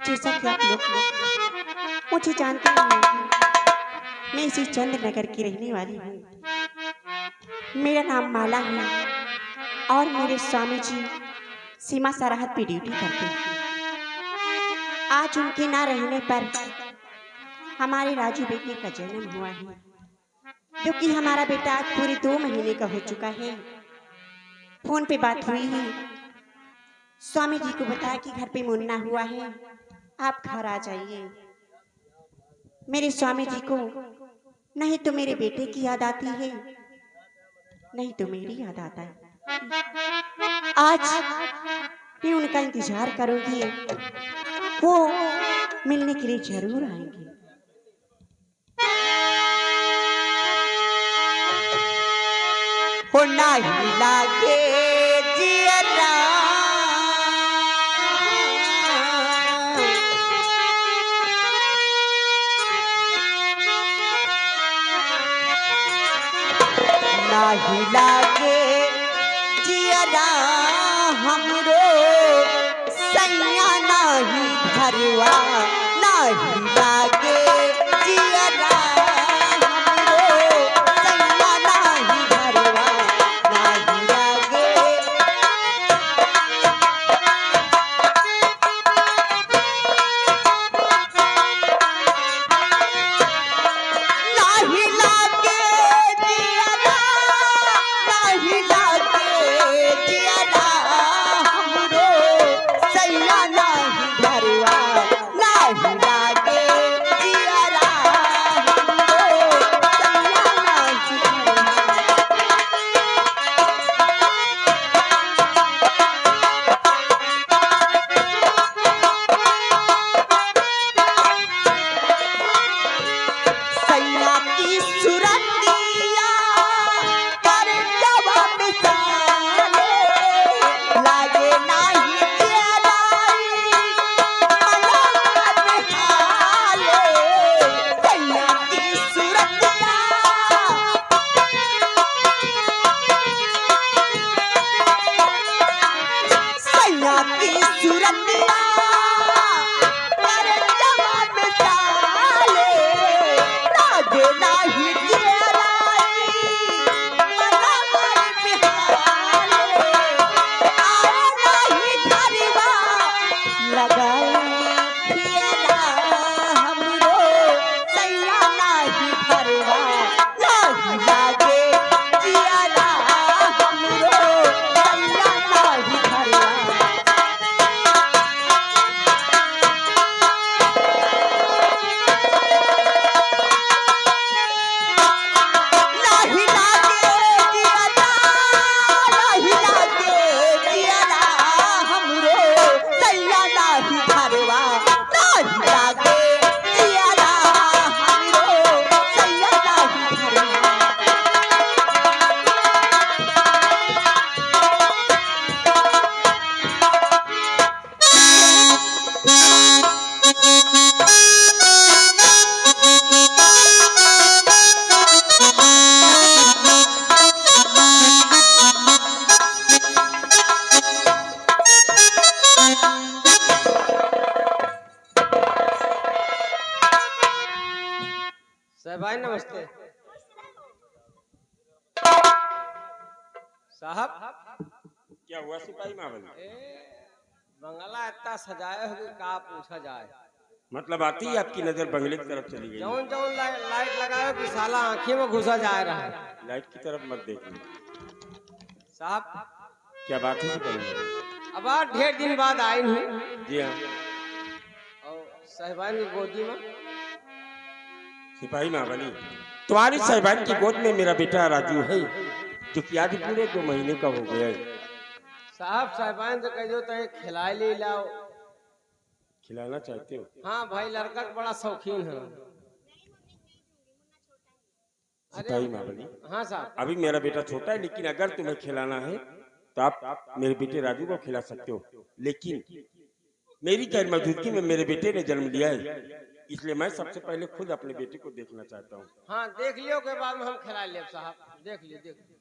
जैसा कि आप लोग मुझे जानते नहीं हैं, मैं इसी चंद्र नगर की रहने वाली हूँ। मेरा नाम माला है और मेरे स्वामी जी सीमा सरहद पे ड्यूटी करते हैं। आज उनके ना रहने पर हमारे राजू बेटे का जन्म हुआ है, क्योंकि हमारा बेटा आज पूरे 2 महीने का हो चुका है। फोन पे बात हुई है, स्वामी जी को बताया कि घर पे मुन्ना हुआ है, आप घर आ जाइए। मेरे स्वामी जी को नहीं तो मेरे बेटे की याद आती है, नहीं तो मेरी याद आता है। आज मैं उनका इंतजार करूंगी, वो मिलने के लिए जरूर आएंगे। हो नहीं लागे जियरा नाही लागे जियरा हमरो सैया नाही घरवा नाही लागे जियरा हमरो सैया नाही घरवा नाही लागे नाही लागे जियरा नाही लागे जियरा हमरो सैया नाही घरवा नाही लागे जियरा हमरो सैया नाही घरवा। सैया की सुरतिया कर जवाब साले लागे नाही चलाई मलाब हाले। सैया की सुरतिया सैया की सुरतिया कर जवाब साले लागे नाही चलाई मलाब हाले। आए नाही घरवा लगाई फियरा हमरो सैया नाही घरवा नाही लागे जियरा हमरो सैया नाही घरवा। नाही लागे जियरा नाही लागे जियरा हमरो सैया नाही घरवा नाही लागे जियरा हमरो सैया नाही घरवा। साहब भाई नमस्ते। साहब क्या हुआ सिपाही मावल? ए बंगला इतना सजाए हो कि का पूछा जाए। मतलब आती ही आपकी नजर बंगले की तरफ चली गई। जौन जौन लाइट लगाए कि साला आंखें में घुसा जा रहा है। लाइट की तरफ मत देखिए। साहब क्या बात है सिपाही मावल? अब आज ढेर दिन बाद आए नहीं जी हाँ और साहिबान की गोदी में सिपाही मावली, तुम्हारी साहिबान की गोद में मेरा बेटा राजू है, जो कि आज पूरे 2 महीने का हो गया है। साहब साहिबान से कह दो तो खिलाए ले लाओ। खिलाना चाहते हो? हाँ भाई लड़का का बड़ा शौकीन है। सिपाही मावली, हाँ साहब अभी मेरा बेटा छोटा है, लेकिन अगर तुम्हें खिलाना है तो आप मेरे बेटे राजू को खिला सकते हो। लेकिन मेरी गैर मौजूदगी में मेरे बेटे ने जन्म लिया है, इसलिए मैं सबसे पहले खुद अपने बेटे को देखना चाहता हूँ। हाँ देख लियो के बाद में हम खिला ले साहब। देख लियो देख लियो।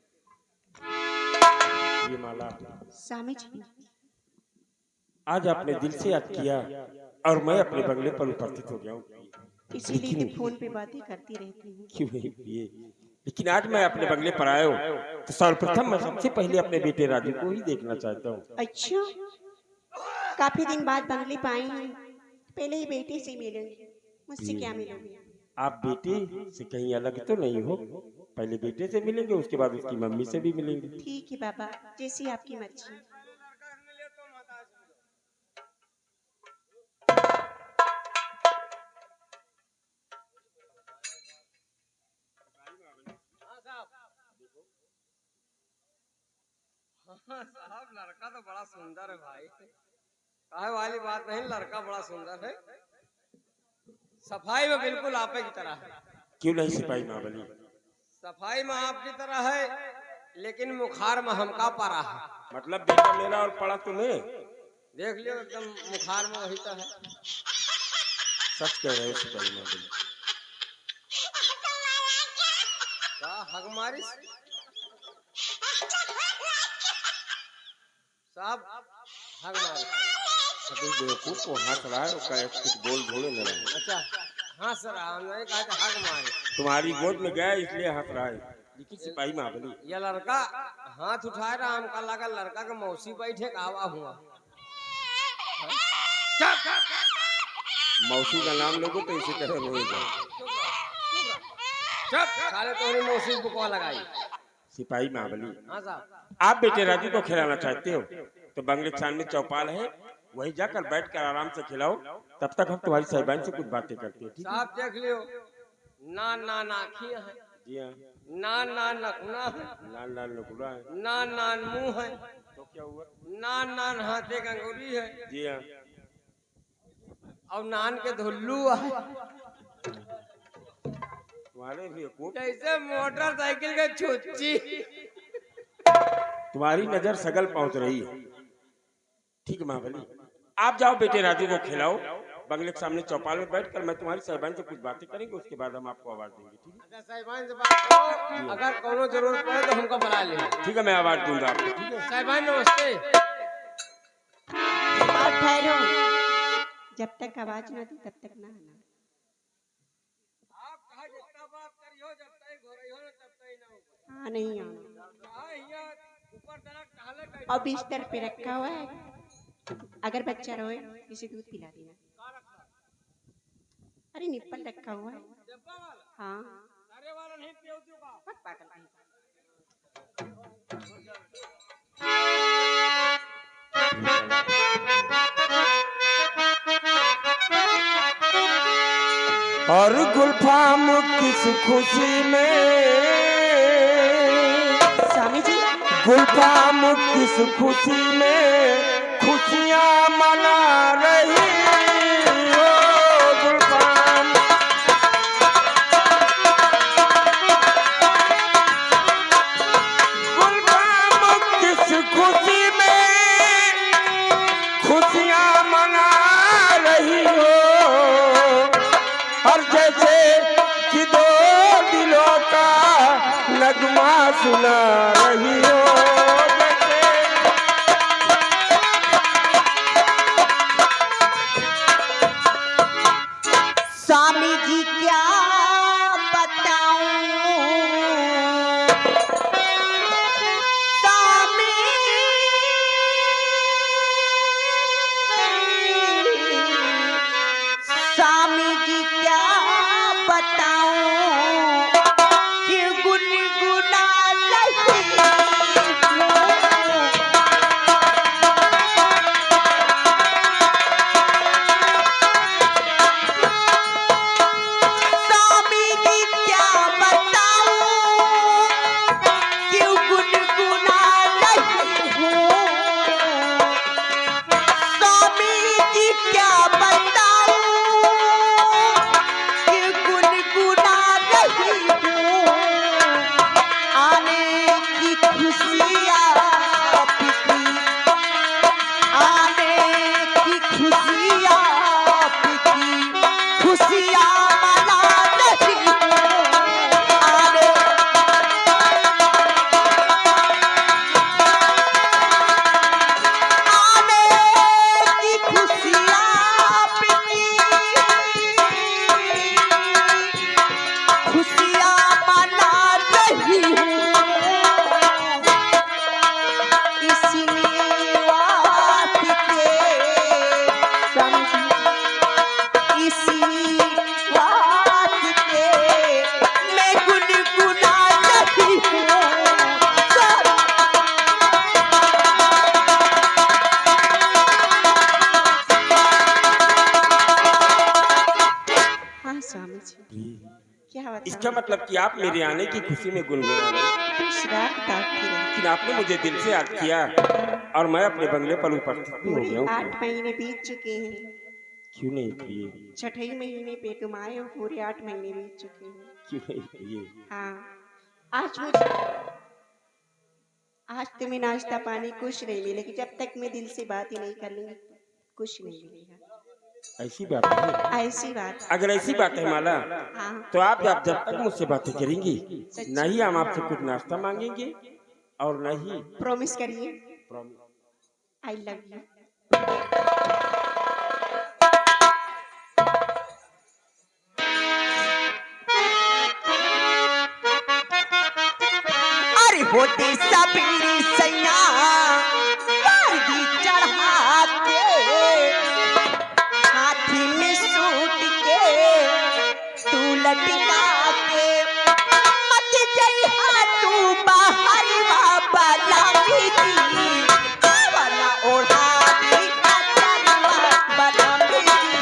ये माला स्वामी जी आज आपने दिल से याद किया और मैं अपने बंगले पर उपस्थित हो गया हूँ। इसीलिए तो फोन पे बातें करती रहती हूँ। क्यों नहीं प्रिय, लेकिन आज मैं अपने बंगले पर आया हूँ तो सर्वप्रथम मैं सबसे पहले अपने बेटे राजू को ही देखना चाहता हूँ। अच्छा, काफी दिन बाद बंगले पे आई हैं, पहले ही बेटे से मिलूंगी, मुझसे क्या मिलोगे? आप बेटे से कहीं अलग तो नहीं हो? पहले बेटे से मिलेंगे, उसके बाद उसकी मम्मी से भी मिलेंगे। ठीक है बाबा, जैसी आपकी मर्जी। हाँ साहब, लड़का तो बड़ा सुंदर है भाई, कहे वाली बात नहीं, लड़का बड़ा सुंदर है, सफाई में बिल्कुल आपे की तरह है। क्यों नहीं सिपाही महाबली? सफाई में आपकी तरह है, लेकिन मुखार में हमका पड़ा है। मतलब बेटा मेरा और पड़ा तुम्हें? देख लियो, एकदम मुखार में वही तो है। सच कह रहे हो सिपाही महाबली? का हगमारी साहब, हगमारी। अभी बेवकूफ को हंस रहा है, उसका कुछ बोल बोले न रहा। अच्छा हाँ सर, हमने कहा था हगमारी। तुम्हारी गोद में गया इसलिए हंस रहा है। लेकिन सिपाही महाबली, ये लड़का हाथ उठाए रहा, हमका लगा लड़का के मौसी बैठे कावा हुआ। मौसी का नाम लोगे तो इसी तरह रोएगा। साले तोहरी मौसी बुकवा लगाई। सिपाही महाबली, हाँ साहब, आप बेटे राजू को खिलाना चाहते हो तो बंगले के सामने चौपाल है, वहीं जाकर बैठकर आराम से खिलाओ। तब तक हम तुम्हारी साहिबान से कुछ बातें करते हैं, ठीक है? साहब देख लियो, ना ना नाखिया है, जी हाँ। ना ना नखुना है, लाल लाल नकुड़ा है। ना ना मुंह है, तो क्या हुआ? ना नान हाथे का अंगूरी है, जी हाँ। और नान के धुल्लू है। तुम्हारे भी खूब, जैसे मोटरसाइकिल के छुच्ची। तुम्हारी नजर सगल पहुंच रही है। ठीक है महाबली, आप जाओ बेटे राजू को खिलाओ। बंगले के सामने चौपाल में बैठकर मैं तुम्हारी साहिबान से कुछ बातें करेंगे, उसके बाद हम आपको आवाज देंगे, ठीक है? अच्छा साहिबान से बात करो, अगर कोनो जरूरत पड़े तो हमको बुला ले। ठीक है, मैं आवाज दूंगा आपको, ठीक है? साहिबान नमस्ते। और ठहरो, जब तक आवाज ना दी तब तक ना आना। आप कहा जितना बात करियो, जब तक घोरइयो ना तब तक ना ऊपर। हाँ, नहीं आना। कहा यहाँ ऊपर तरफ टहले कैसे? और बिस्तर पे रखा हुआ है, अगर बच्चा रोए इसे दूध पिला देना। अरे निप्पल रखा हुआ है। डब्बा वाला? हाँ, अरे वाला नहीं पियो का। मत पागल कहीं। और गुलफाम किस खुशी में, स्वामी जी, गुलफाम किस खुशी में खुशियाँ मना रही हो। गुलफाम, गुलफाम किस खुशी में खुशियाँ मना रही हो। हर जैसे कि दो दिलों का नगमा सुना रही हो। स्वामी जी क्या बताऊं, स्वामी स्वामी जी क्या बताऊं कि गुनगुना रही हूँ। क्या इसका बताऊं? मतलब कि आप मेरे आने की खुशी में गुनगुना रहे हैं। खुश रात ताकती रही। लेकिन आपने मुझे दिल से याद किया और मैं अपने बंगले पर उपस्थित भी हो पूरे गया हूँ। 8 महीने बीत चुके हैं। क्यों नहीं किए? छठे महीने पे तुम आए हो, पूरे 8 महीने बीत चुके हैं। क्यों नहीं किए? हाँ, आज मुझे आज तुम्हें नाश्ता पानी कुछ नहीं मिलेगी जब तक मैं दिल से बात ही नहीं कर लूंगी। कुछ नहीं मिलेगा। ऐसी बात है? ऐसी बात। अगर ऐसी बात है माला, हाँ, तो आप जब तक मुझसे बातें करेंगी, सच्ची। न ही हम आपसे कुछ नाश्ता मांगेंगे और न ही प्रॉमिस करिए। प्रॉमिस। I love you. अरे होते सबीरी सैया वर्दी चढ़ा के हाथी में सूट के तू लटका के मत जइहा तू बाहर बाबा लागी दी वाला ओढ़ा दी अचरिया बनामी दी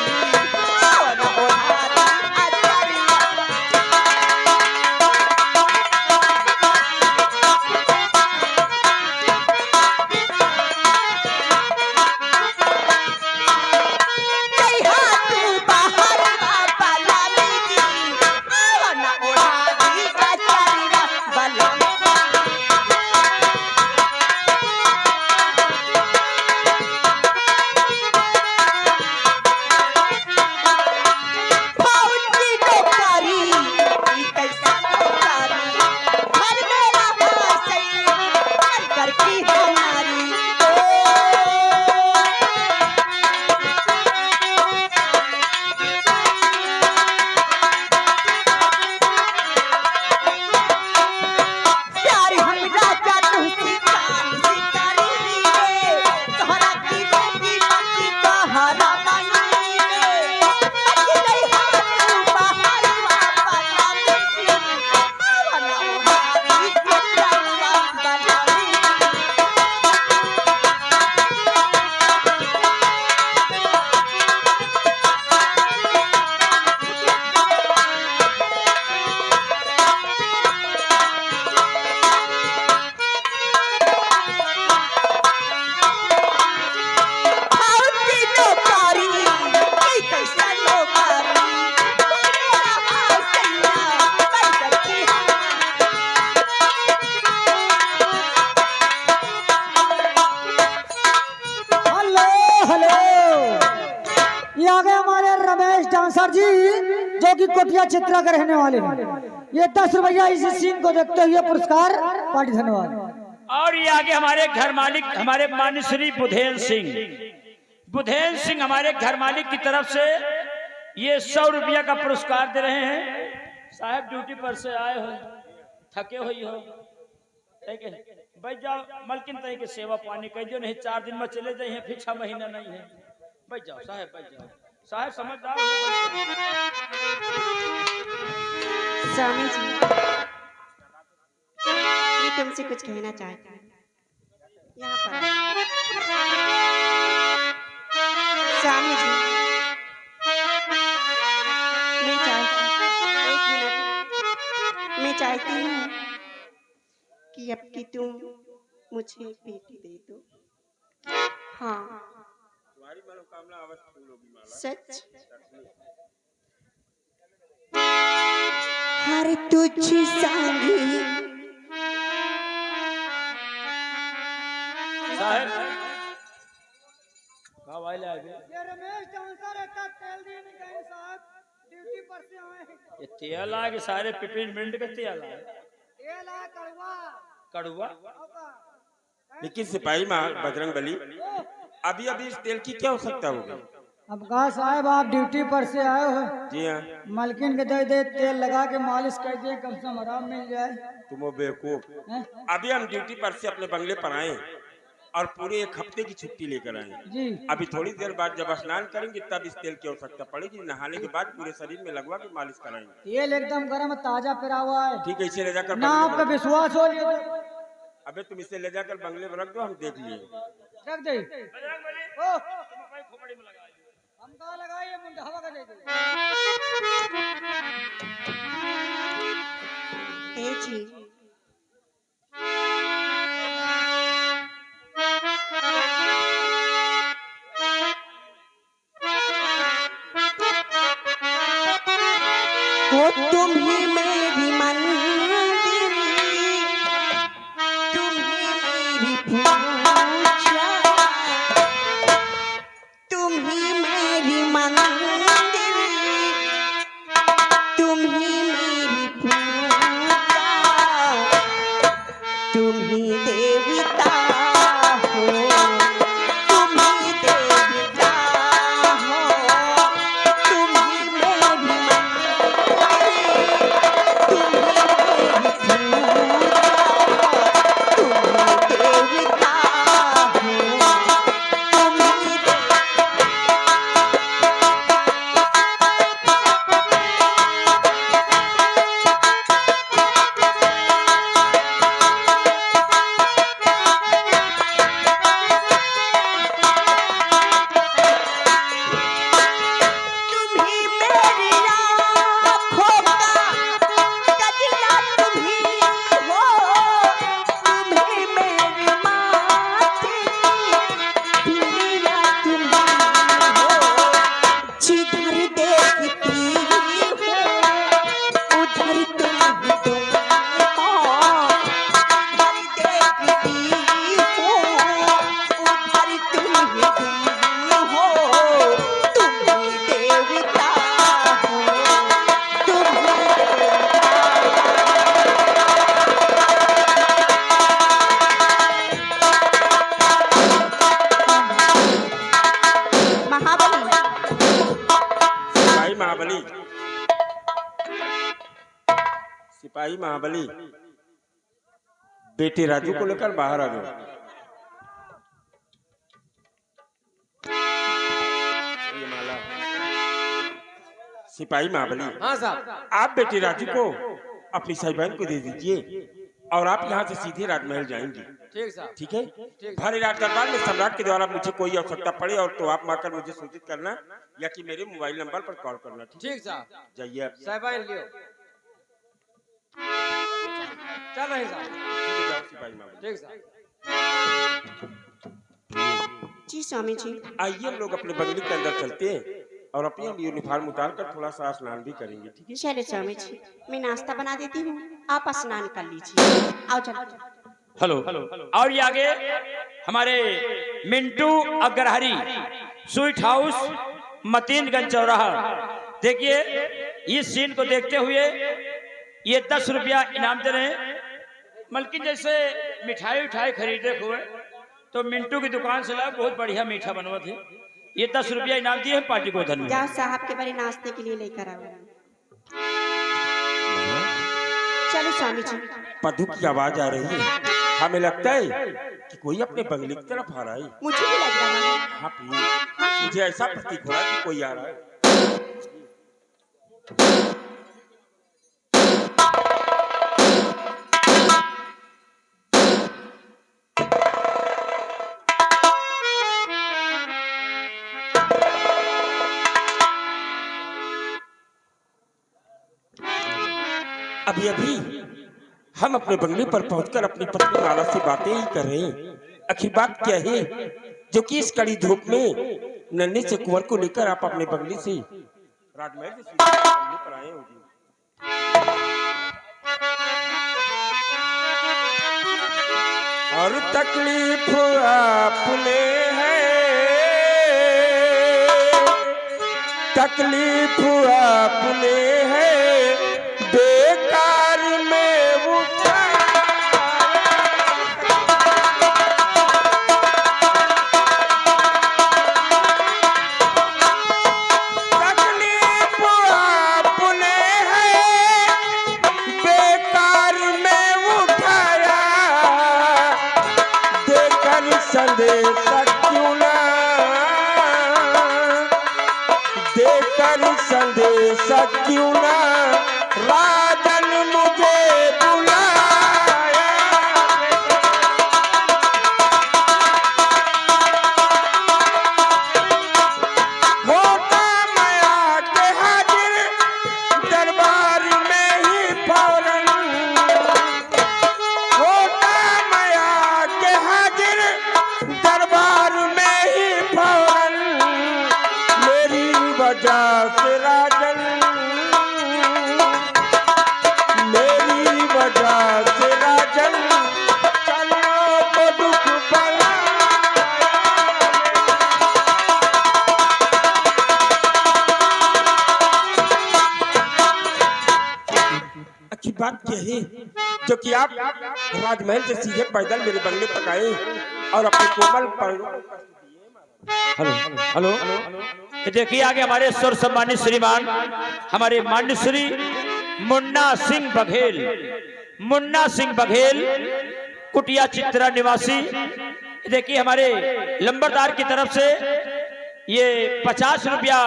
वाला ओढ़ा दी अचरिया। जइहा तू बाहर बाबा लागी दी वाला ओढ़ा दी अचरिया बनामी। फौजी नौकरी ई कैसा नौकरी घर मेरा सैया कर करती हमारी प्यार हमरा जादू सितारी सितारी रे तोहरा की बेटी बाकी तोहरा माई रे बाकी गई हाथ बाहर वापा लागी वाला ओढ़ारी अचरिया बनामी। फौजी नौकरी ई कैसा नौकरी घर मेरा सैया कर करती हमारी। हेलो हेलो, ये आ गए हमारे रमेश डांसर जी, जो कि कोटिया चित्रा के रहने वाले हैं। ये 10 रुपया इस सीन को देखते हुए पुरस्कार पार्टी। धन्यवाद। और ये आगे हमारे घर मालिक हमारे मान्य श्री बुधेल सिंह हमारे घर मालिक की तरफ से ये 100 रुपया का पुरस्कार दे रहे हैं। साहब ड्यूटी पर से आए हो, थके हुई हो, ठीक है, बैठ जाओ। मलकिन तय के सेवा पानी कर जो, नहीं 4 दिन में चले जाइए, फिर 6 महीना नहीं है। बैठ जाओ साहब, बैठ जाओ साहब, समझदार हो, बैठ जाओ। स्वामी जी, ये तुमसे कुछ कहना चाहती हूँ। यहाँ पर स्वामी जी, मैं चाहती हूँ कि अब की तुम मुझे एक बेटी दे दो। हाँ, तुम्हारी मनोकामना अवश्य पूर्ण होगी माला। सच। हर तुझ संगी साहब कहाँ भाई लाए थे? ये रमेश डांसर एक तेल दिन गए साहब, ड्यूटी पर से आए हैं। ये तेल आ के सारे पिपिन मिंट के तेल आ तेल आ कड़वा कड़ुआ। लेकिन सिपाही बजरंग बली, अभी अभी इस तेल की क्या आवश्यकता होगी? अब कहा साहब आप ड्यूटी पर से आए हो, जी हाँ, मालकिन के दे तेल लगा के मालिश कर दिए, कम से कम आराम मिल जाए। तुम वो बेवकूफ। हैं? अभी हम ड्यूटी पर से अपने बंगले पर आए और पूरे 1 हफ्ते की छुट्टी लेकर आए। जी अभी थोड़ी देर बाद जब स्नान करेंगे तब इस तेल की आवश्यकता पड़ेगी। नहाने के बाद पूरे शरीर में लगवा के मालिश कराएंगे। तेल एकदम गर्म ताजा पेरा हुआ है, ठीक है, इसे ले जाकर ना आप बंगले पे में विश्वास हो लिए अबे तुम इसे ले जाकर बंगले में रख दो, हम देख लिए। रख दे। बजरंग बली, ओ तुम अपनी खोपड़ी में लगा दो। हम कहा लगाइए मुंडा हवा का दे दे। जी। हो तुम ही मेरी मंदिर, तुम ही मेरी पूजा, तुम ही मेरी मंदिर, तुम ही मेरी पूजा, तुम ही देवता हो, तुम ही देवता हो, तुम ही मेरी सिपाही महाबली, बेटे राजू को लेकर बाहर आ जाओ। ये माला। सिपाही महाबली, हाँ साहब। आप बेटे राजू को अपनी साहिबान को दे दीजिए और आप यहाँ से सीधे राजमहल जाएंगे। ठीक साहब। ठीक है। भारी राज दरबार में सम्राट के द्वारा मुझे कोई आवश्यकता पड़े और तो आप आकर मुझे सूचित करना या कि मेरे मोबाइल नंबर पर कॉल करना। ठीक साहब। जाइए आप। साहिबान लियो। चल रहे साहब। सिपाही महाबली। ठीक साहब। जी स्वामी जी। आइए हम लोग अपने बंगले के अंदर चलते हैं और अपनी यूनिफॉर्म उतार कर थोड़ा सा स्नान भी करेंगे। ठीक है। चलिए स्वामी जी, मैं नाश्ता बना देती हूँ, आप स्नान कर लीजिए। आओ चलो। हेलो। और ये आगे हमारे मिंटू अग्रहरी, स्वीट हाउस, मतीनगंज चौराहा। देखिए इस सीन को देखते हुए ये 10 रुपया इनाम दे रहे हैं। मलकिन जैसे मिठाई उठाई खरीदे हुए तो मिंटू की दुकान से ला, बहुत बढ़िया मीठा बनवा थे। ये 10 रुपया इनाम दिए हैं, पार्टी को धन्यवाद। जाओ साहब के बड़े नाश्ते के लिए लेकर आओ। चलो स्वामी जी। पदू की आवाज आ रही है, हमें लगता है कि कोई अपने बंगले की तरफ आ रहा है। मुझे भी लग रहा है। हाँ प्लीज, मुझे ऐसा प्रतीक हो रहा है कि कोई आ रहा है। अभी अभी हम अपने बंगले पर पहुंचकर अपनी पत्नी माला से बातें ही कर रहे हैं। आखिर बात क्या है जो कि इस कड़ी धूप में नन्हे से कुंवर को लेकर आप अपने बंगले से राजमहल से सीधे बंगले पर आए होंगे। और तकलीफ आपने है, तकलीफ आपने है, बेकार में उठाया। तकलीफ आपने है, बेकार में उठाया। देकर संदेश क्यों ना, देकर संदेश क्यों ना राजन मुझे बुलाया। होता मैं आके हाजिर दरबार में ही फौरन। वजह से राजन, मेरी वजह से राजन चलो तो दुख बना। अच्छी बात यह है जो कि आप राजमहल से सीधे पैदल मेरे बंगले तक आए और अपने कोमल पैरों। हेलो हेलो, ये देखिए आगे हमारे सुर सम्मानित श्रीमान हमारे मान्य श्री मुन्ना सिंह बघेल, मुन्ना सिंह बघेल कुटिया चित्रा निवासी। देखिए हमारे लंबरदार की तरफ से ये 50 रुपया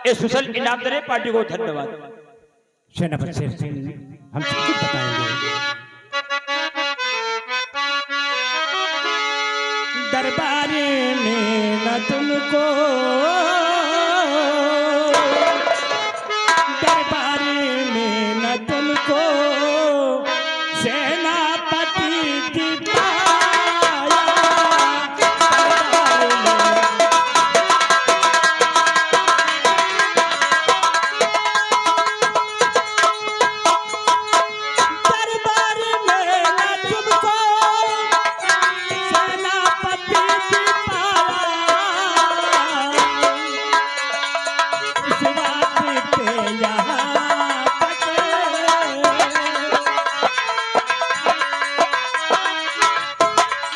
स्पेशल इनाम दे रहे पार्टी को। धन्यवाद। सेनापति शेर सिंह हम कुछ बताएंगे। दरबार में न तुमको, दरबार में न तुमको सेनापति दिखाया, दरबार में न तुमको सेनापति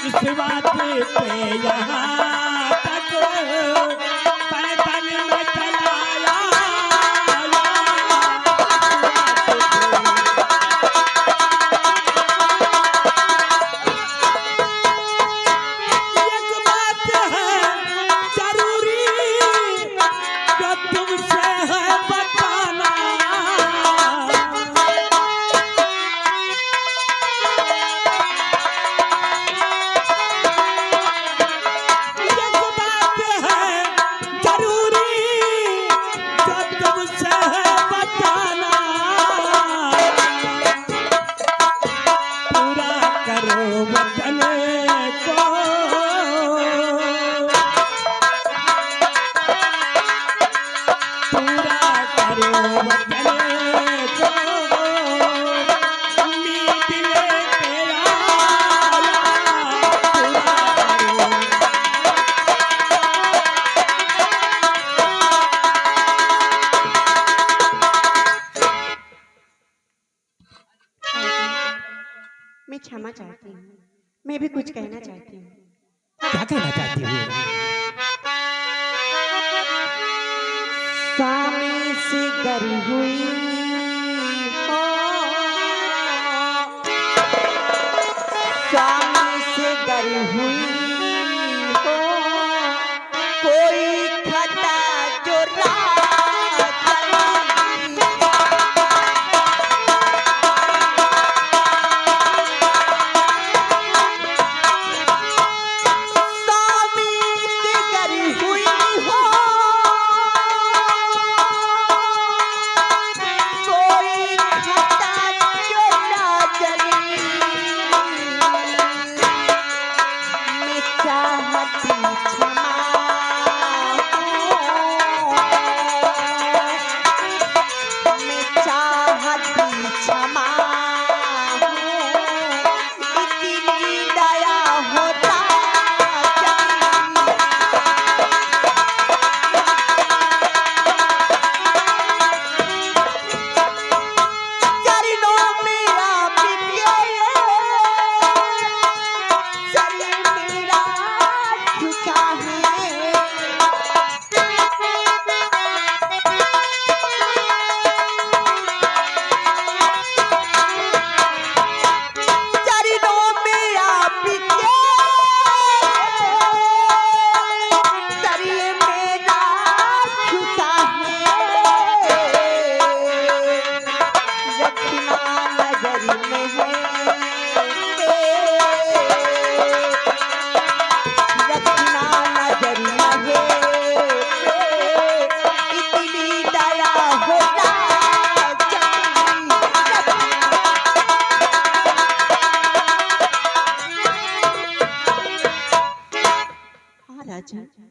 इस बात पे यहाँ तक पैदल में चलाया, एक बात है जरूरी जो तुमसे है बताना, मैं क्षमा चाहती हूँ, मैं भी कुछ कहना चाहती हूँ। क्या कहना चाहती हूँ? स्वामी से गरी हुई हो, स्वामी से गरी हुई हो, कोई खता जो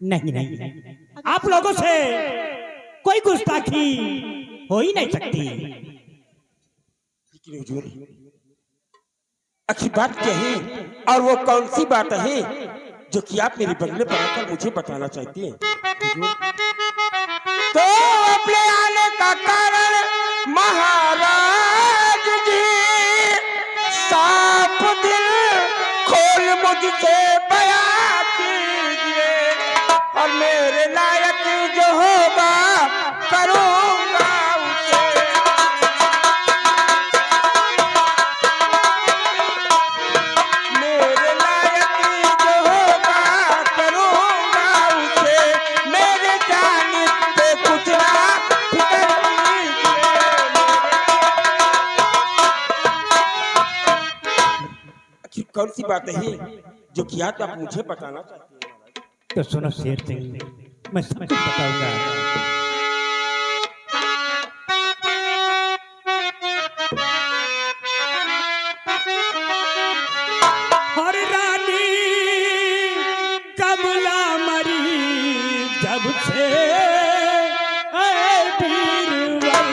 नहीं नहीं, आप लोगों से कोई गुस्ताखी हो ही नहीं सकती। लेकिन हुजूर, आखिर बात क्या है और वो कौन सी बात है जो कि आप मेरे बंगले पर आकर मुझे बताना चाहती हैं? तो अपने आने का कारण महाराज जी साफ दिल खोल मुझसे बयां कीजिए और मेरे लायक जो होगा करूंगा उसे। मेरे लायक जो होगा करूंगा उसे, मेरे जाने पे कुछ ना फिक्र कीजिए। आखिर कौन सी बात है जो कि आज आप मुझे बताना चाहते हैं? तो सुनो शेर सिंह, मैं सब कुछ बताऊंगा। और रानी कमला मरी जब से ऐ बीरबल,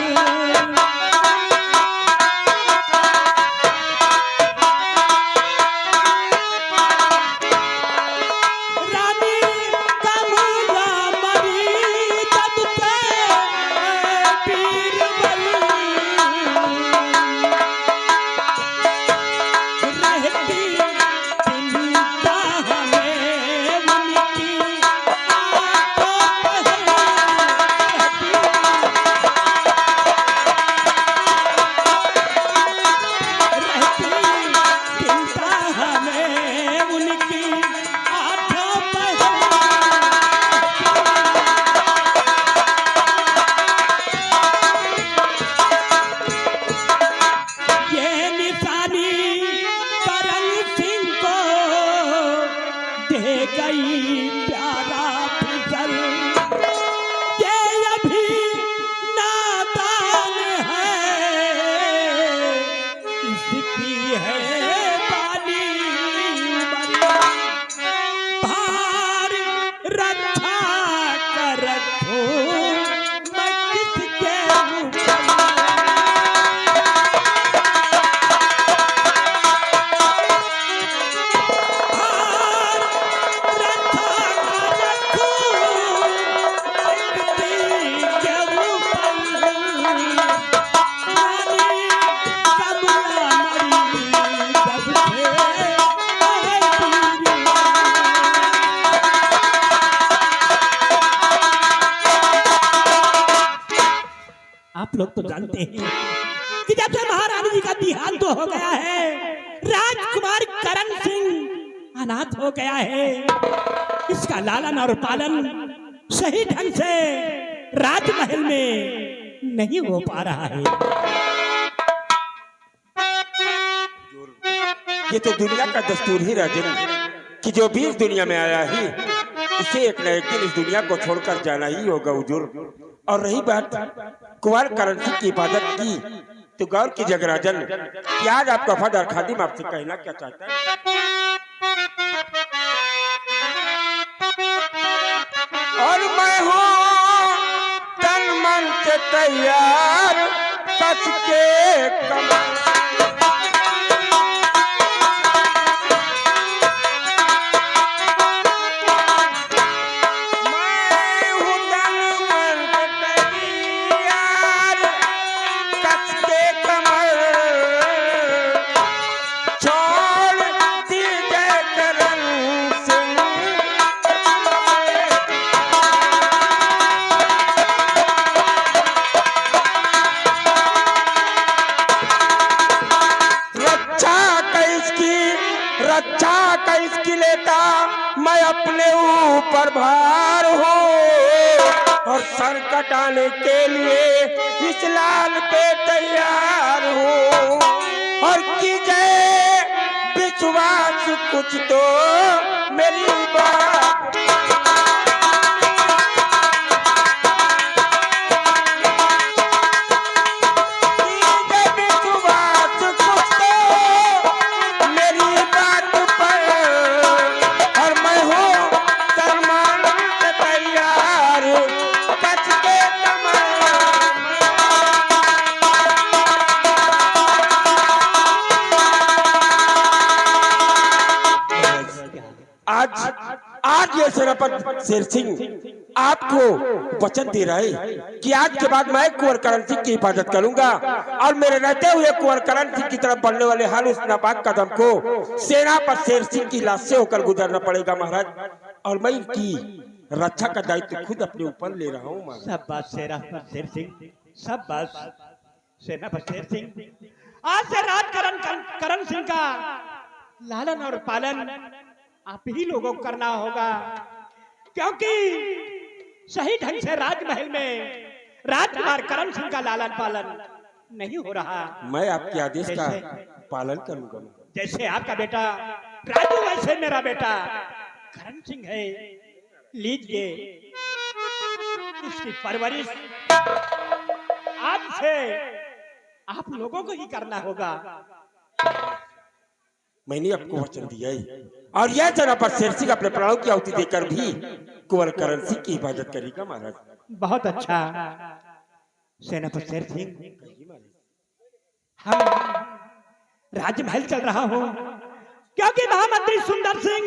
रानी कमला मरी जब से बीरबल, रहती चिंता हमें उनकी आंखों पर, रहती चिंता हमें उनकी आंखों पर। ये निशानी करण सिंह को दे गई प्यारा फिसल, ये अभी नादान है, इसकी है बाली उम्र, भार रक्षा कर रखो मैं किसके ऊपर। आप लोग तो जानते हैं कि जब से महारानी जी का देहांत हो गया है, राजकुमार करण सिंह अनाथ हो गया है। इसका लालन और पालन सही ढंग से राजमहल में नहीं हो पा रहा है। ये तो दुनिया का दस्तूर ही राजन कि जो भी इस दुनिया में आया ही उसे एक न एक दिन इस दुनिया को छोड़कर जाना ही होगा हुजूर। और रही बात कुंवर करण सिंह की इबादत की, तो गौर की जगराजन कि आज आपका वफादार खादिम आपसे कहना क्या चाहता है? और मैं हूँ तन मन से तैयार कस के कमर, रक्षा का इसकी लेता मैं अपने ऊपर भार हूँ और सर कटाने के लिए इस लाल पे तैयार हूँ। और कीजिए विश्वास कुछ तो मेरी बात, कच के कमर सेनापति शेर सिंह आपको वचन दे रहा है कि आज के बाद मैं कुंवर करण सिंह की हिफाजत करूंगा और मेरे रहते हुए कुंवर करण सिंह की तरफ बढ़ने वाले हर उस नापाक कदम को सेनापति शेर सिंह की लाश से होकर गुजरना पड़ेगा महाराज, और मैं इनकी रक्षा का दायित्व खुद अपने ऊपर ले रहा हूँ महाराज। सब बात सेनापति शेर सिंह, सब बात सेनापति शेर सिंह। आज से राज करण सिंह का लालन और पालन आप ही लोगों को करना होगा, क्योंकि सही ढंग से राजमहल में राजकुमार करण सिंह का लालन पालन नहीं हो रहा। मैं आपके आदेश का पालन करूंगा। जैसे आपका बेटा राजू वैसे मेरा बेटा करण सिंह है। लीजिए इसकी परवरिश आज से आप लोगों को ही करना होगा। मैंने आपको वचन दिया है और यह सेनापति शेर सिंह अपने प्राणों की आहुति देकर भी कुंवर करण सिंह की हिफाजत करेगा महाराज। बहुत अच्छा सेनापति शेर सिंह, हम राजमहल चल रहा हो क्योंकि महामंत्री सुंदर सिंह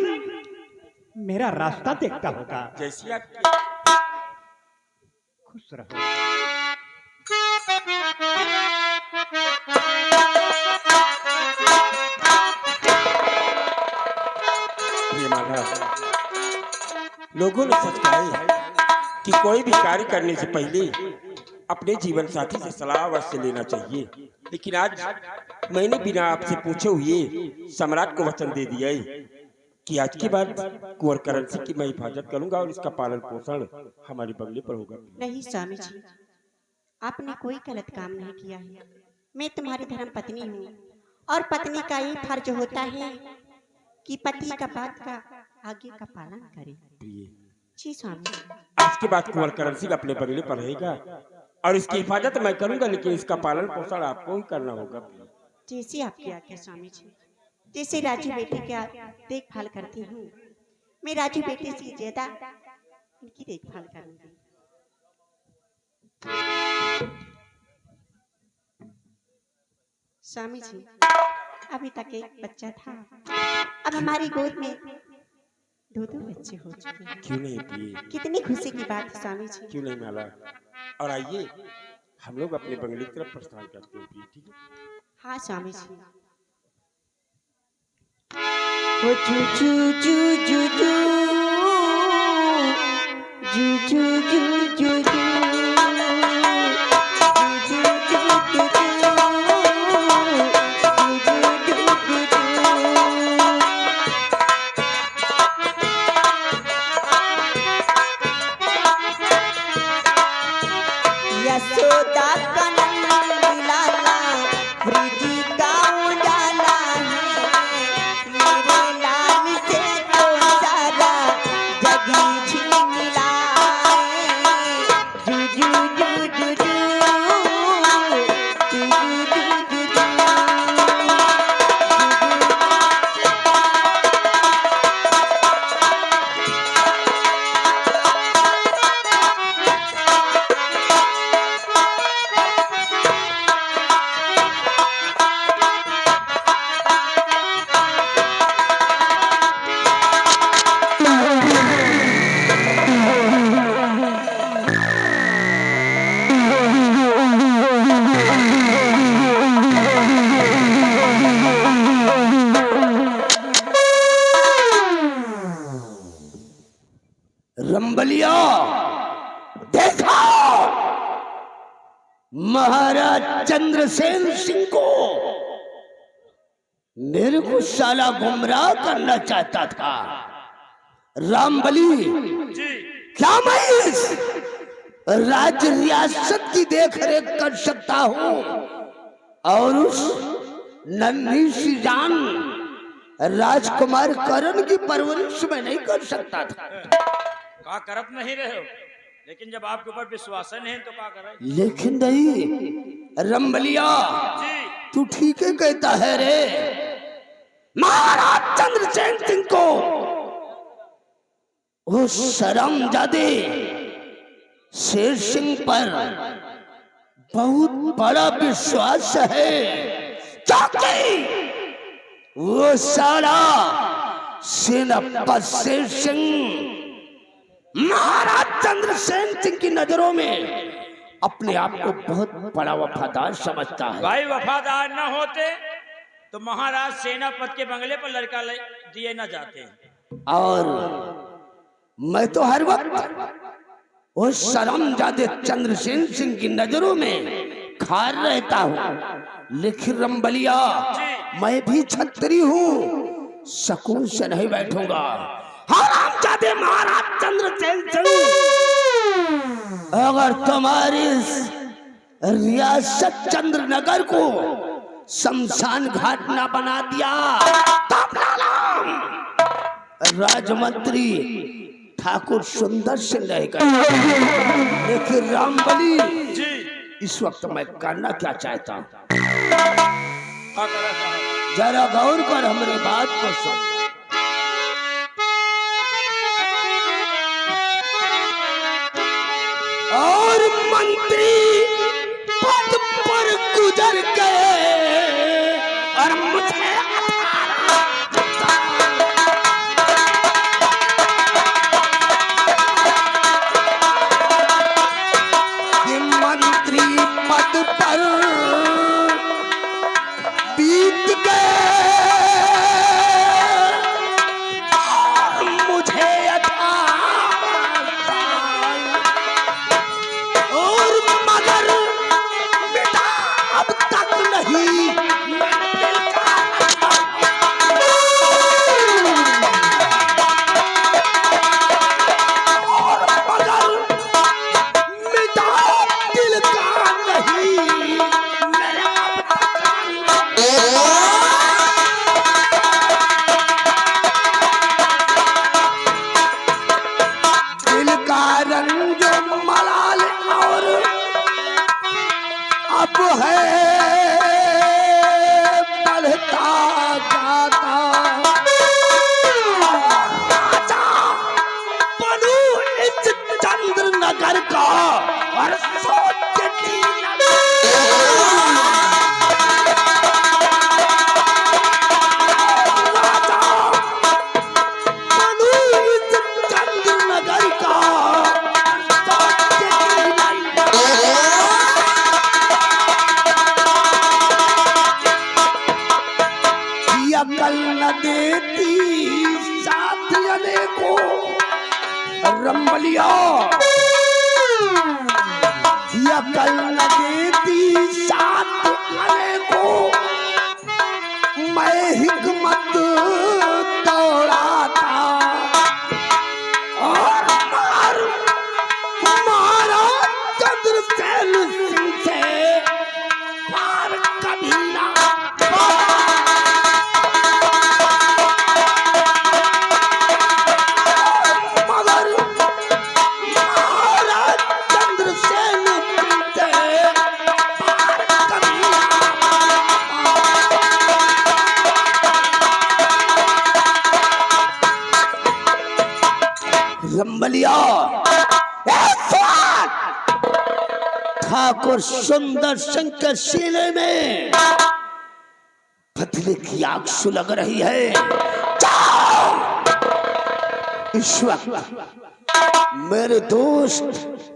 मेरा रास्ता देखता होगा। जैसी आप खुश रहो। लोगों ने सच कहा है कि कोई भी कार्य करने से पहले अपने जीवन साथी से सलाह अवश्य लेना चाहिए, लेकिन आज मैंने बिना आपसे पूछे हुए सम्राट को वचन दे दिया है कि आज के बाद कुंवर करण सिंह की मैं हिफाजत करूंगा और इसका पालन पोषण हमारे बंगले पर होगा। नहीं स्वामी जी, आपने कोई गलत काम नहीं किया है। मैं तुम्हारी धर्म पत्नी हूँ और पत्नी का ये फर्ज होता है कि पति का बात का आगे का पालन करे। जी स्वामी। आज के बाद कुंवर करण सिंह अपने बंगले पर रहेगा और इसकी हिफाजत मैं करूंगा, लेकिन इसका पालन पोषण आपको ही करना होगा। जैसे आपकी आज्ञा स्वामी जी। जैसे राजू बेटे की देखभाल करती हूँ, मैं राजू बेटे से ज्यादा इनकी देखभाल करूंगी। स्वामी जी, अभी तक एक बच्चा था, अब हमारी गोद में दो बच्चे हो चुके हैं। क्यों नहीं प्रिय? कितनी खुशी की बात है स्वामी जी। क्यों नहीं माला? और आइए हम लोग अपने बंगले की तरफ प्रस्थान करते हैं प्रिय, ठीक है? हाँ स्वामी जी। ओ जू जू जू जू जू जू जू जू जू जू यशोदा का नंद लाला वृद्धि का उजाला है, मेरे लाल से तो सारा जगी छीन लाए। जू जू जू जू जू जू जू जू जू। रंबलिया देखा महाराज चंद्रसेन सिंह को मेरे को साला गुमराह करना चाहता था। रामबली, क्या मैं इस राज्य रियासत की देखरेख कर सकता हूं और उस नन्ही सी जान राजकुमार करण की परवरिश में नहीं कर सकता था? का करत नहीं रहे हो, लेकिन जब आपके ऊपर विश्वास नहीं तो का करे। लेकिन नहीं रंबलिया, तू ठीक है कहता है रे। महाराज चंद्रसेन सिंह को उस शर्मजादे शेर सिंह पर बहुत बड़ा विश्वास है, क्योंकि वो सारा सेनापति शेर सिंह महाराज चंद्रसेन सिंह की नजरों में अपने आप को बहुत बड़ा वफादार समझता है। भाई वफादार न होते तो महाराज सेनापति के बंगले पर लड़का दिए न जाते। और मैं तो हर वक्त वो शर्मजादे चंद्रसेन सिंह की नजरों में खार रहता हूँ। लेकिन रंबलिया, मैं भी छत्री हूँ, सुकून से नहीं बैठूंगा। हरामजादे महाराज चंद्रसेन सिंह, अगर तुम्हारी रियासत चंद्रनगर को शमशान घाट ना बना दिया तब राजमंत्री ठाकुर सुंदर सिंह रहेगा। लेकिन रामबली, इस वक्त मैं करना क्या चाहता हूँ, जरा गौर कर हमारी बात को सुन। और मंत्री पद पर गुजर गए और मुझे मंत्री पद पर बीत गए, मुझे और मगर बेटा अब तक नहीं और मगर मिटा दिल का नहीं मेरे दिल का रंग मलाल और अब है बढ़ता जाता। राजा बनू इस चंद्रनगर का और सोचती राजा बनू इस चंद्रनगर का अकल न देती साथियने को रंबलिया, अकल न देती साथियने को मैं हिकमत दौड़ा था और मारा चंद्रसेन सिंह से पार कभी ना रंबलिया, ठाकुर सुंदर सिंह के सीने में पतले की आग सुलग रही है। इस वक्त मेरे दोस्त